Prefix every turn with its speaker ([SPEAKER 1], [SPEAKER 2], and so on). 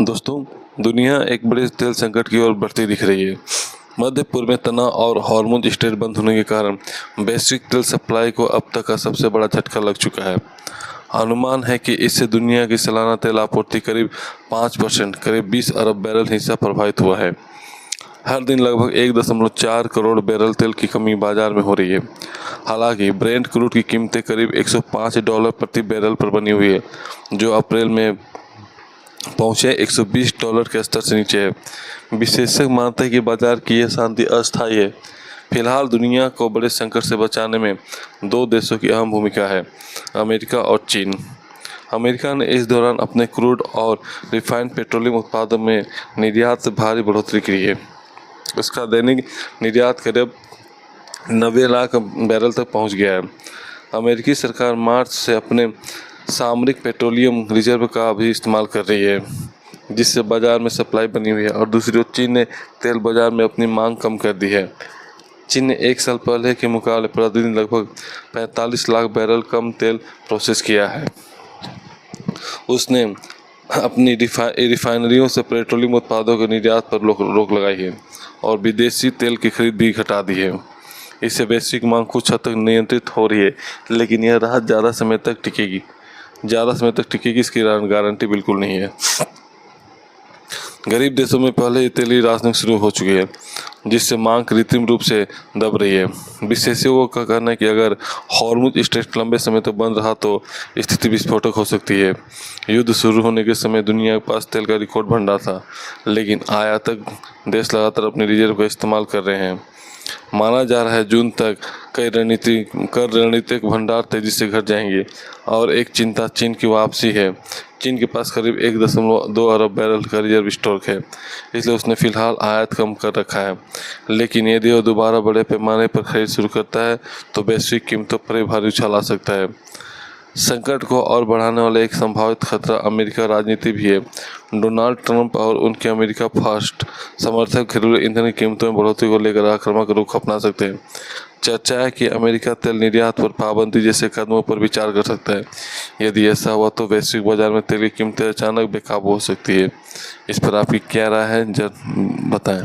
[SPEAKER 1] दोस्तों, दुनिया एक बड़े तेल संकट की ओर बढ़ती दिख रही है। मध्य पूर्व में तनाव और हार्मोन स्टेट बंद होने के कारण वैश्विक तेल सप्लाई को अब तक का सबसे बड़ा झटका लग चुका है। अनुमान है कि इससे दुनिया की सालाना तेल आपूर्ति करीब 5%, करीब 20 अरब बैरल हिस्सा प्रभावित हुआ है। हर दिन लगभग 1.4 करोड़ बैरल तेल की कमी बाजार में हो रही है। हालांकि ब्रेंट क्रूड की कीमतें करीब $105 प्रति बैरल पर बनी हुई है, जो अप्रैल में पहुंचे $120 के स्तर से नीचे है। विशेषज्ञ मानते हैं कि बाजार की यह शांति अस्थायी है। फिलहाल दुनिया को बड़े संकट से बचाने में दो देशों की अहम भूमिका है, अमेरिका और चीन। अमेरिका ने इस दौरान अपने क्रूड और रिफाइंड पेट्रोलियम उत्पादों में निर्यात से भारी बढ़ोतरी की है। उसका दैनिक निर्यात करीब 90 लाख बैरल तक पहुंच गया है। अमेरिकी सरकार मार्च से अपने सामरिक पेट्रोलियम रिजर्व का भी इस्तेमाल कर रही है, जिससे बाजार में सप्लाई बनी हुई है। और दूसरी ओर चीन ने तेल बाजार में अपनी मांग कम कर दी है। चीन ने एक साल पहले के मुकाबले प्रतिदिन लगभग 45 लाख बैरल कम तेल प्रोसेस किया है। उसने अपनी रिफाइनरियों से पेट्रोलियम उत्पादों के निर्यात पर रोक लगाई है और विदेशी तेल की खरीद भी घटा दी है। इससे वैश्विक मांग कुछ हद तक नियंत्रित हो रही है, लेकिन यह राहत ज़्यादा समय तक टिकेगी इसकी गारंटी बिल्कुल नहीं है। गरीब देशों में पहले ही तेली राशनिंग शुरू हो चुकी है, जिससे मांग कृत्रिम रूप से दब रही है। विशेषज्ञों का कहना है कि अगर हॉर्मुज स्ट्रेट लंबे समय तक बंद रहा तो स्थिति विस्फोटक हो सकती है। युद्ध शुरू होने के समय दुनिया के पास तेल का रिकॉर्ड भंडार था, लेकिन आयातक देश लगातार अपने रिजर्व का इस्तेमाल कर रहे हैं। माना जा रहा है जून तक कई रणनीतिक भंडार तेजी से घट जाएंगे। और एक चिंता चीन की वापसी है। चीन के पास करीब 1.2 अरब बैरल का रिजर्व स्टॉक है, इसलिए उसने फिलहाल आयात कम कर रखा है। लेकिन यदि वह दोबारा बड़े पैमाने पर खरीद शुरू करता है तो वैश्विक कीमतों पर भारी उछाल आ सकता है। संकट को और बढ़ाने वाला एक संभावित खतरा अमेरिका राजनीति भी है। डोनाल्ड ट्रंप और उनके अमेरिका फर्स्ट समर्थक घरेलू ईंधन की कीमतों में बढ़ोतरी को लेकर आक्रामक रुख अपना सकते हैं। चर्चा है कि अमेरिका तेल निर्यात पर पाबंदी जैसे कदमों पर विचार कर सकता है। यदि ऐसा हुआ तो वैश्विक बाजार में तेल की कीमतें अचानक बेकाबू हो सकती है। इस पर आपकी क्या राय है, जरा बताएं।